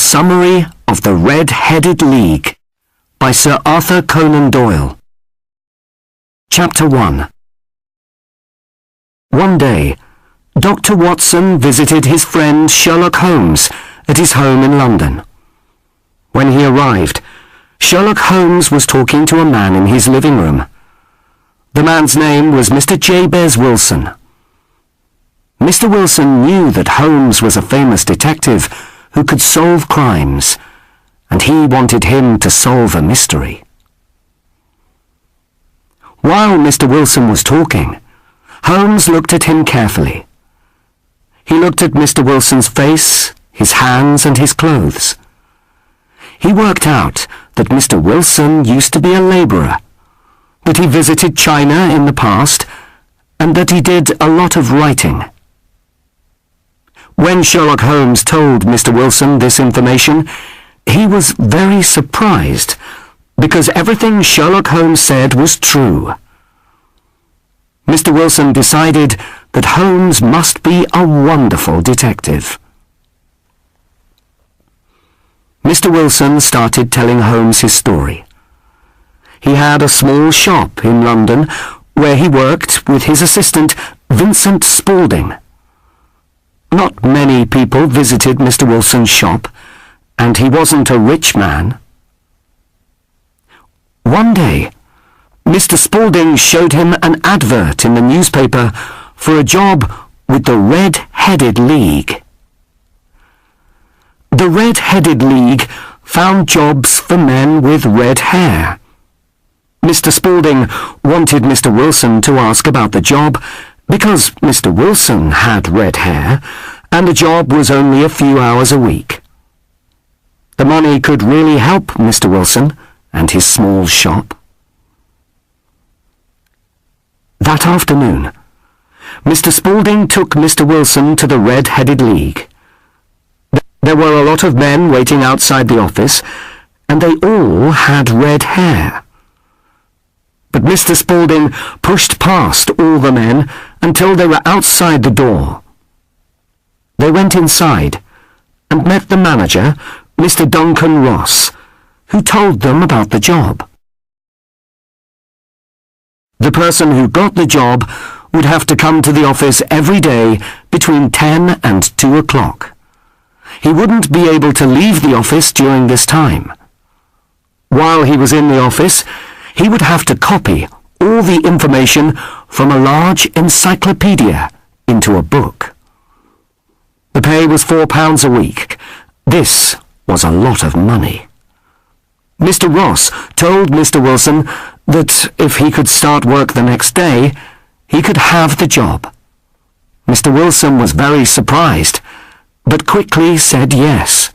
Summary of the Red-Headed League by Sir Arthur Conan Doyle. Chapter 1. One day, Dr. Watson visited his friend Sherlock Holmes at his home in London. When he arrived, Sherlock Holmes was talking to a man in his living room. The man's name was Mr. Jabez Wilson. Mr. Wilson knew that Holmes was a famous detective who could solve crimes, and he wanted him to solve a mystery. While Mr. Wilson was talking, Holmes looked at him carefully. He looked at Mr. Wilson's face, his hands, and his clothes. He worked out that Mr. Wilson used to be a labourer, that he visited China in the past, and that he did a lot of writing. When Sherlock Holmes told Mr. Wilson this information, he was very surprised, because everything Sherlock Holmes said was true. Mr. Wilson decided that Holmes must be a wonderful detective. Mr. Wilson started telling Holmes his story. He had a small shop in London where he worked with his assistant, Vincent Spaulding. Not many people visited Mr. Wilson's shop, and he wasn't a rich man. One day, Mr. Spaulding showed him an advert in the newspaper for a job with the Red-Headed League. The Red-Headed League found jobs for men with red hair. Mr. Spaulding wanted Mr. Wilson to ask about the job because Mr. Wilson had red hair and the job was only a few hours a week. The money could really help Mr. Wilson and his small shop. That afternoon, Mr. Spaulding took Mr. Wilson to the Red-Headed League. There were a lot of men waiting outside the office, and they all had red hair. But Mr. Spaulding pushed past all the men until they were outside the door. They went inside and met the manager, Mr. Duncan Ross, who told them about the job. The person who got the job would have to come to the office every day between 10 and 2 o'clock. He wouldn't be able to leave the office during this time. While he was in the office, he would have to copy all the information from a large encyclopedia into a book. The pay was £4 a week. This was a lot of money. Mr. Ross told Mr. Wilson that if he could start work the next day, he could have the job. Mr. Wilson was very surprised, but quickly said yes.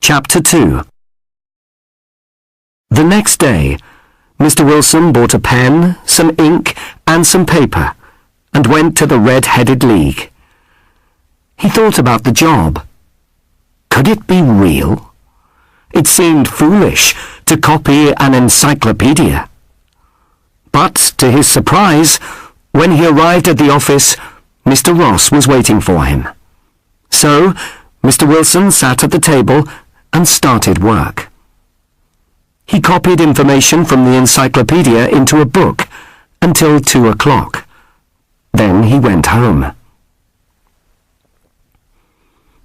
Chapter 2. The next day, Mr. Wilson bought a pen, some ink, and some paper, and went to the Red-Headed League. He thought about the job. Could it be real? It seemed foolish to copy an encyclopedia. But, to his surprise, when he arrived at the office, Mr. Ross was waiting for him. So, Mr. Wilson sat at the table and started work. He copied information from the encyclopedia into a book until 2 o'clock. Then he went home.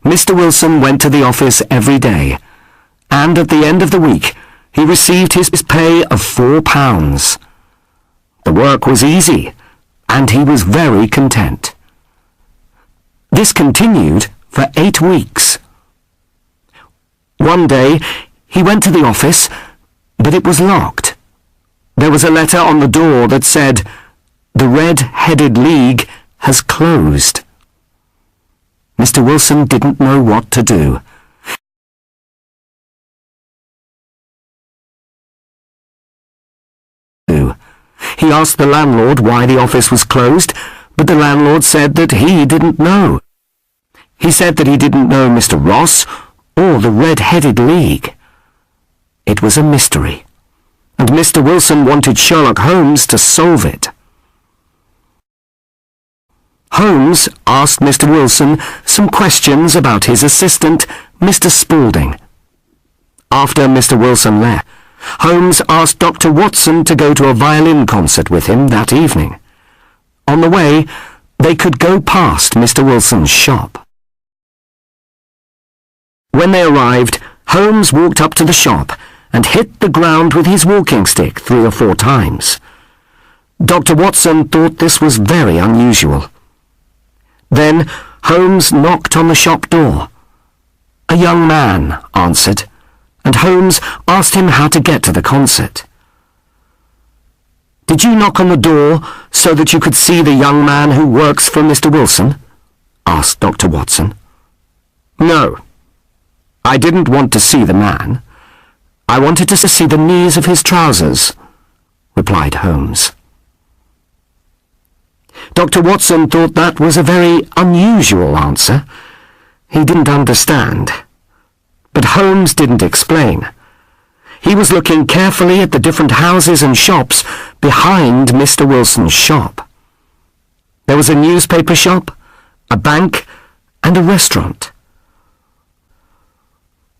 Mr. Wilson went to the office every day, and at the end of the week he received his pay of £4. The work was easy, and he was very content. This continued for 8 weeks. One day he went to the office, but it was locked. There was a letter on the door that said, "The Red-Headed League has closed." Mr. Wilson didn't know what to do. He asked the landlord why the office was closed, but the landlord said that he didn't know. He said that he didn't know Mr. Ross or the Red-Headed League? It was a mystery, and Mr. Wilson wanted Sherlock Holmes to solve it. Holmes asked Mr. Wilson some questions about his assistant, Mr. Spaulding. After Mr. Wilson left, Holmes asked Dr. Watson to go to a violin concert with him that evening. On the way, they could go past Mr. Wilson's shop. When they arrived, Holmes walked up to the shop and hit the ground with his walking stick 3 or 4 times. Dr. Watson thought this was very unusual. Then Holmes knocked on the shop door. A young man answered, and Holmes asked him how to get to the concert. "Did you knock on the door so that you could see the young man who works for Mr. Wilson?" asked Dr. Watson. "No. I didn't want to see the man. I wanted to see the knees of his trousers," replied Holmes. Dr. Watson thought that was a very unusual answer. He didn't understand. But Holmes didn't explain. He was looking carefully at the different houses and shops behind Mr. Wilson's shop. There was a newspaper shop, a bank, and a restaurant.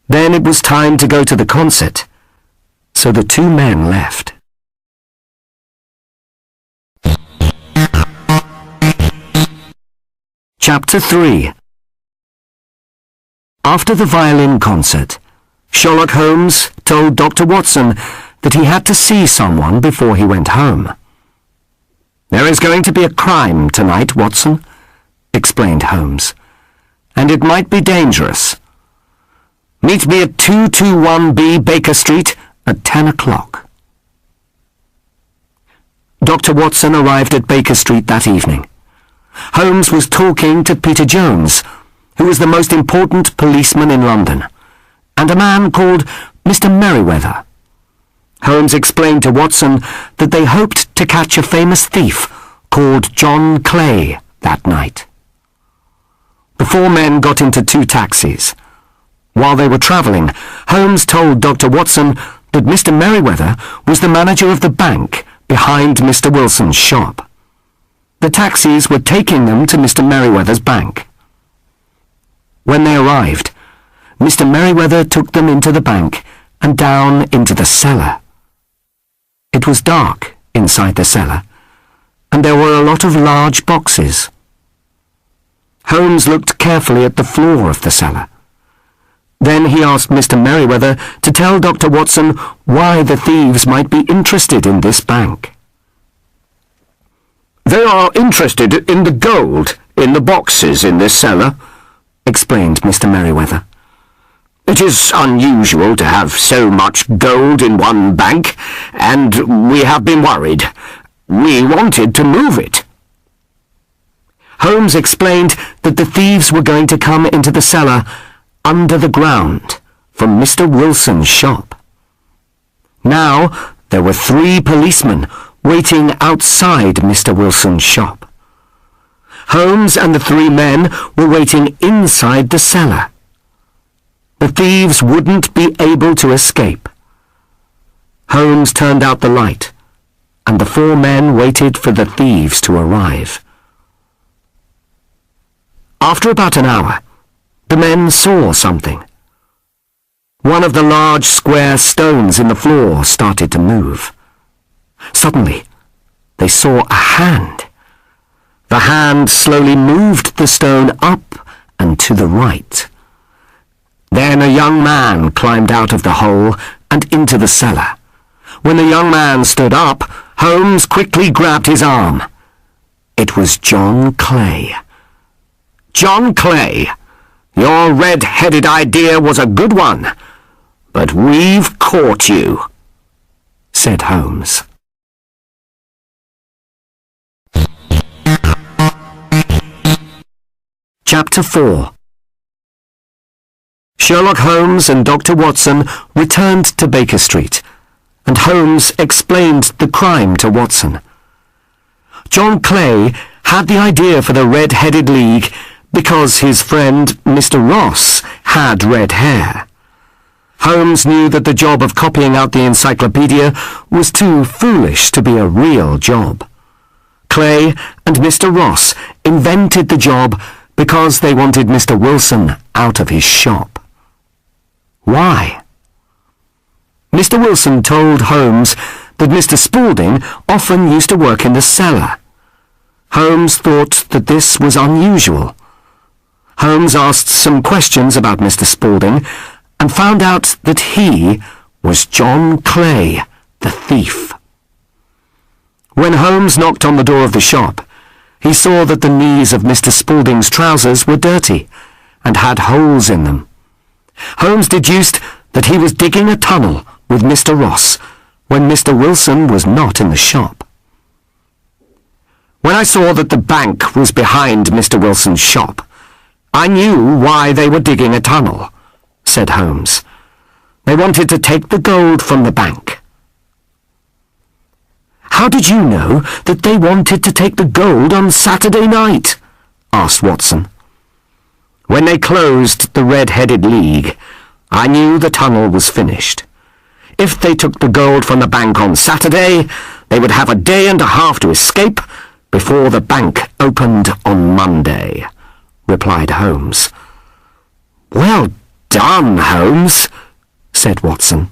Then it was time to go to the concert, so the 2 men left. Chapter 3. After the violin concert, Sherlock Holmes told Dr. Watson that he had to see someone before he went home. "There is going to be a crime tonight, Watson," explained Holmes, "and it might be dangerous. Meet me at 221B Baker Street at 10 o'clock. Dr. Watson arrived at Baker Street that evening. Holmes was talking to Peter Jones, who was the most important policeman in London, and a man called Mr. Merryweather. Holmes explained to Watson that they hoped to catch a famous thief called John Clay that night. The 4 men got into 2 taxis. While they were travelling, Holmes told Dr. Watson that Mr. Merryweather was the manager of the bank behind Mr. Wilson's shop. The taxis were taking them to Mr. Merryweather's bank. When they arrived, Mr. Merryweather took them into the bank and down into the cellar. It was dark inside the cellar, and there were a lot of large boxes. Holmes looked carefully at the floor of the cellar. Then he asked Mr. Merryweather to tell Dr. Watson why the thieves might be interested in this bank. "They are interested in the gold in the boxes in this cellar," explained Mr. Merryweather. "It is unusual to have so much gold in one bank, and we have been worried. We wanted to move it." Holmes explained that the thieves were going to come into the cellar under the ground from Mr. Wilson's shop. Now there were 3 policemen waiting outside Mr. Wilson's shop. Holmes and the 3 men were waiting inside the cellar. The thieves wouldn't be able to escape. Holmes turned out the light, and the 4 men waited for the thieves to arrive. After about an hour, the men saw something. One of the large square stones in the floor started to move. Suddenly, they saw a hand. The hand slowly moved the stone up and to the right. Then a young man climbed out of the hole and into the cellar. When the young man stood up, Holmes quickly grabbed his arm. It was John Clay. "John Clay, your red-headed idea was a good one, but we've caught you," said Holmes. Chapter 4. Sherlock Holmes and Dr. Watson returned to Baker Street, and Holmes explained the crime to Watson. John Clay had the idea for the Red-Headed League because his friend Mr. Ross had red hair. Holmes knew that the job of copying out the encyclopedia was too foolish to be a real job. Clay and Mr. Ross invented the job because they wanted Mr. Wilson out of his shop. Why? Mr. Wilson told Holmes that Mr. Spaulding often used to work in the cellar. Holmes thought that this was unusual. Holmes asked some questions about Mr. Spaulding and found out that he was John Clay, the thief. When Holmes knocked on the door of the shop, he saw that the knees of Mr. Spaulding's trousers were dirty and had holes in them. Holmes deduced that he was digging a tunnel with Mr. Ross when Mr. Wilson was not in the shop. When I saw that the bank was behind Mr. Wilson's shop, I knew why they were digging a tunnel, said Holmes. They wanted to take the gold from the bank. How did you know that they wanted to take the gold on Saturday night? Asked Watson. When they closed the Red-Headed League, I knew the tunnel was finished. If they took the gold from the bank on Saturday, they would have a day and a half to escape before the bank opened on Monday, replied Holmes. Well done, Holmes, said Watson.